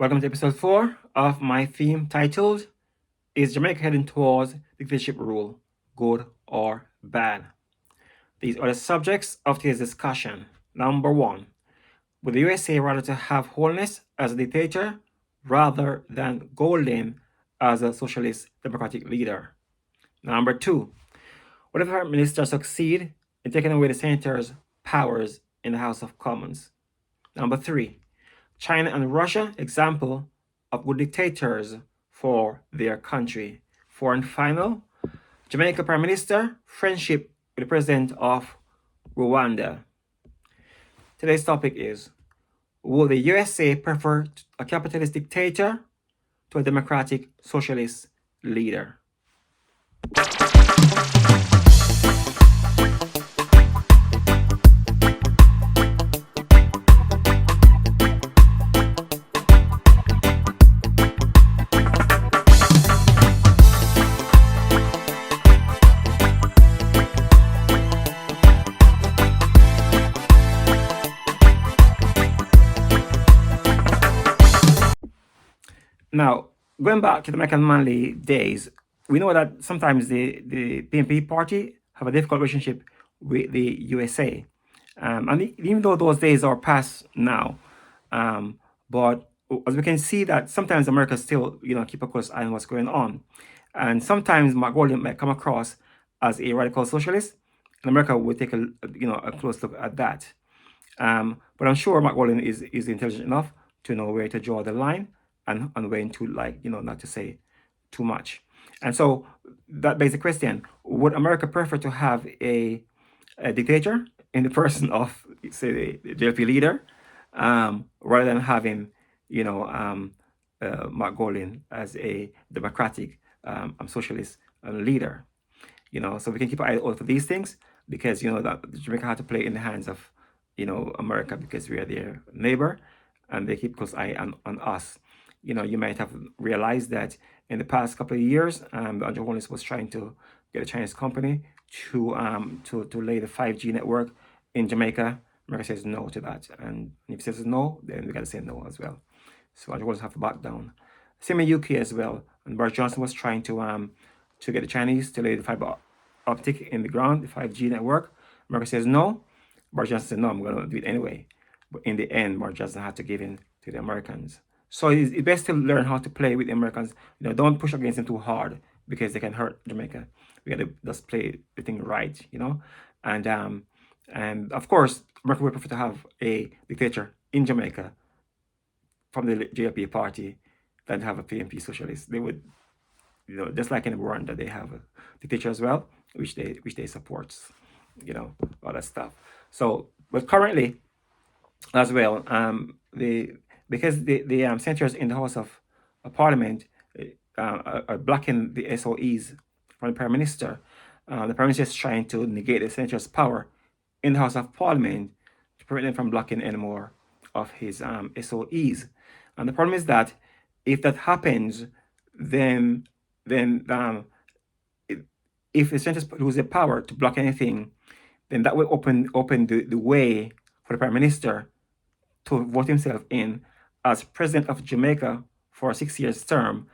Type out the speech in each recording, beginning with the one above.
Welcome to episode 4 of my theme titled, Is Jamaica Heading Towards Dictatorship Rule, Good or Bad? These are the subjects of today's discussion. Number 1, would the USA rather to have Holness as a dictator rather than Golden as a socialist democratic leader? Number 2, would the Prime Minister succeed in taking away the Senator's powers in the House of Commons? Number 3, China and Russia, example of good dictators for their country. 4 and final, Jamaica Prime Minister, friendship with the President of Rwanda. Today's topic is, will the USA prefer a capitalist dictator to a democratic socialist leader? Now, going back to the American Manley days, we know that sometimes the PNP party have a difficult relationship with the USA. And even though those days are past now, but as we can see that sometimes America still, keep a close eye on what's going on. And sometimes Mark Golding might come across as a radical socialist, and America would take a close look at that. But I'm sure Mark Golding is intelligent enough to know where to draw the line and when to, not to say too much. And so that begs the question, would America prefer to have a dictator in the person of, say, the JLP leader, rather than having, Mark Golding as a democratic socialist leader? So we can keep an eye out for these things, because, that Jamaica had to play in the hands of, America, because we are their neighbor, and they keep close eye on us. You might have realized that in the past couple of years, Andrew Holness was trying to get a Chinese company to lay the 5G network in Jamaica. America says no to that, and if it says no, then we got to say no as well. So Andrew Holness have to back down. Same in UK as well. And Boris Johnson was trying to get the Chinese to lay the fiber optic in the ground, the 5G network. America says no. Boris Johnson said no, I'm going to do it anyway. But in the end, Boris Johnson had to give in to the Americans. So it's best to learn how to play with the Americans. Don't push against them too hard, because they can hurt Jamaica. We got to just play the thing right, And of course, America would prefer to have a dictator in Jamaica from the JLP party than to have a PNP socialist. They would, just like in Rwanda, they have a dictator as well, which they support, all that stuff. So, but currently, as well, because the senators in the House of Parliament are blocking the SOEs from the Prime Minister. The Prime Minister is trying to negate the senators' power in the House of Parliament to prevent them from blocking any more of his SOEs. And the problem is that if that happens, then if the senators lose their power to block anything, then that will open the way for the Prime Minister to vote himself in as President of Jamaica for a 6-year term,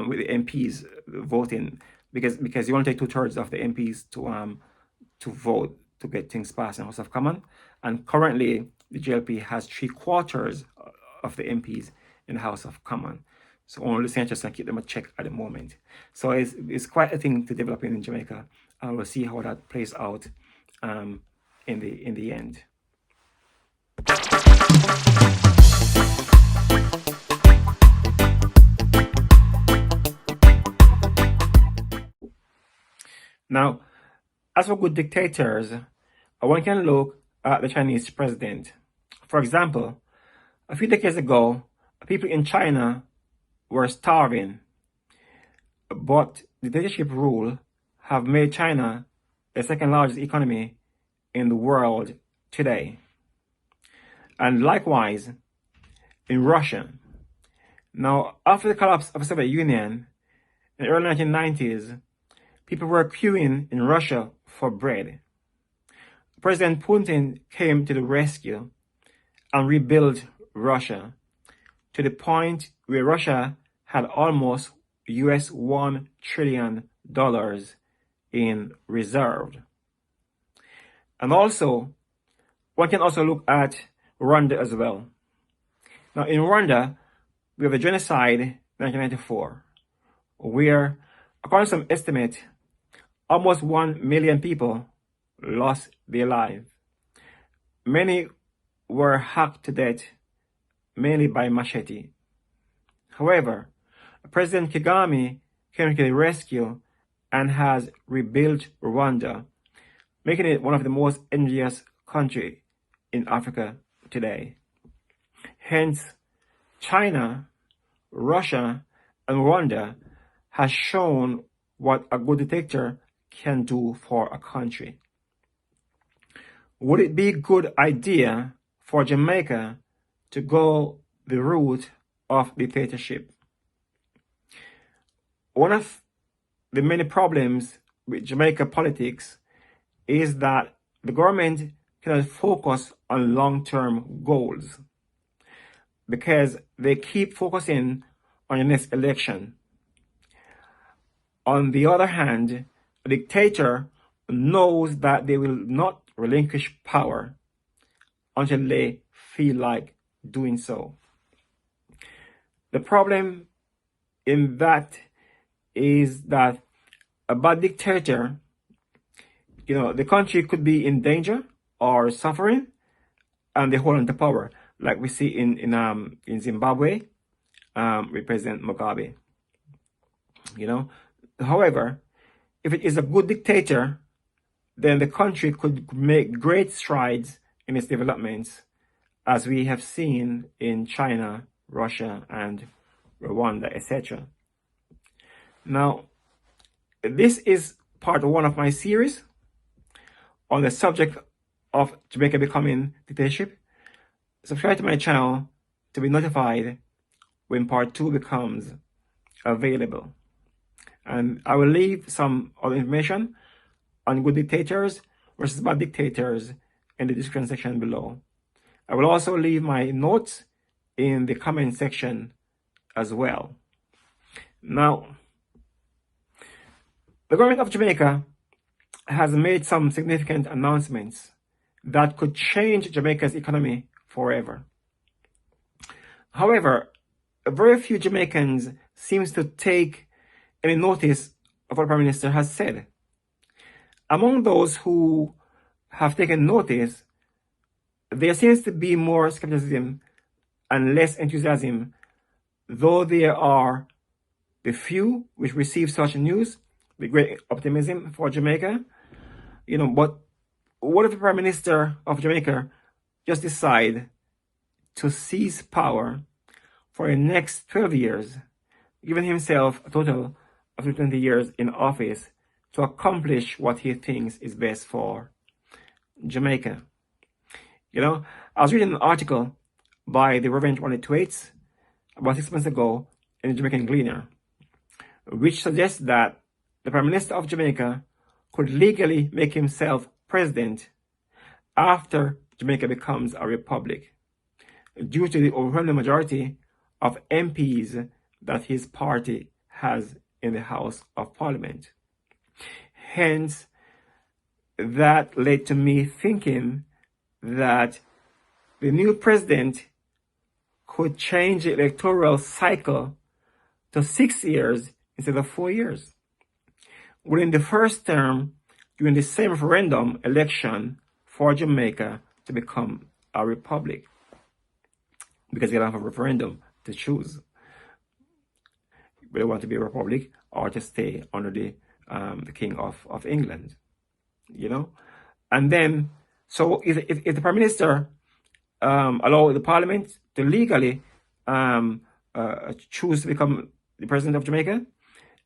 with the MPs voting, because you only take 2/3 of the MPs to vote to get things passed in the House of Commons. And currently, the JLP has 3/4 of the MPs in the House of Commons. So only the senators can keep them a check at the moment. So it's quite a thing to develop in Jamaica, and we'll see how that plays out in the end. Now, as for good dictators, one can look at the Chinese president. For example, a few decades ago, people in China were starving, but the dictatorship rule have made China the second largest economy in the world today. And likewise, in Russia. Now, after the collapse of the Soviet Union in the early 1990s, people were queuing in Russia for bread. President Putin came to the rescue and rebuilt Russia to the point where Russia had almost US $1 trillion in reserve. And also, one can also look at Rwanda as well. Now, in Rwanda, we have a genocide in 1994, where, according to some estimate, almost 1 million people lost their lives. Many were hacked to death, mainly by machete. However, President Kagame came to the rescue and has rebuilt Rwanda, making it one of the most envious countries in Africa today. Hence, China, Russia, and Rwanda has shown what a good dictator can do for a country. Would it be a good idea for Jamaica to go the route of dictatorship? One of the many problems with Jamaica politics is that the government cannot focus on long-term goals because they keep focusing on the next election. On the other hand, a dictator knows that they will not relinquish power until they feel like doing so. The problem in that is that a bad dictator, the country could be in danger or suffering, and they hold on to power, like we see in Zimbabwe with President Mugabe. However, if it is a good dictator, then the country could make great strides in its developments, as we have seen in China, Russia, and Rwanda, etc. Now, this is part one of my series on the subject of Jamaica becoming dictatorship. Subscribe to my channel to be notified when part 2 becomes available. And I will leave some other information on good dictators versus bad dictators in the description section below. I will also leave my notes in the comment section as well. Now, the government of Jamaica has made some significant announcements that could change Jamaica's economy forever. However, very few Jamaicans seem to take any notice of what the Prime Minister has said. Among those who have taken notice, there seems to be more skepticism and less enthusiasm, though there are the few which receive such news with great optimism for Jamaica. But what if the Prime Minister of Jamaica just decide to seize power for the next 12 years, giving himself a total of 20 years in office to accomplish what he thinks is best for Jamaica? I was reading an article by the Reverend Ronnie Thwaites about 6 months ago in the Jamaican Gleaner, which suggests that the Prime Minister of Jamaica could legally make himself president after Jamaica becomes a republic, due to the overwhelming majority of MPs that his party has in the House of Parliament. Hence, that led to me thinking that the new president could change the electoral cycle to 6 years instead of 4 years. Within the first term, during the same referendum election for Jamaica to become a republic, because they don't have a referendum to choose whether they want to be a republic or to stay under the King of England. And then, so if the Prime Minister allow the Parliament to legally choose to become the President of Jamaica,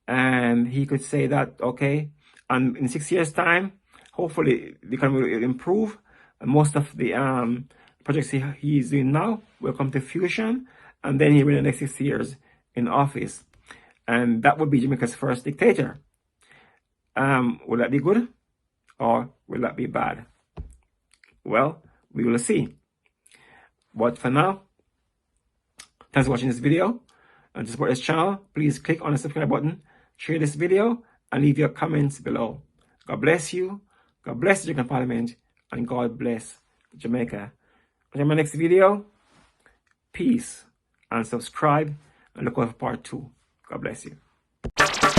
and he could say that, okay, and in 6 years' time, hopefully the economy will improve, and most of the projects he is doing now will come to fruition, and then he will in the next 6 years in office, and that would be Jamaica's first dictator. Will that be good, or will that be bad? Well, we will see. But for now, Thanks for watching this video. And to support this channel, please click on the subscribe button, share this video, and leave your comments below. God bless you. God bless the Jamaican Parliament, and God bless Jamaica. Until my next video, peace, and subscribe, and look out for part 2. God bless you.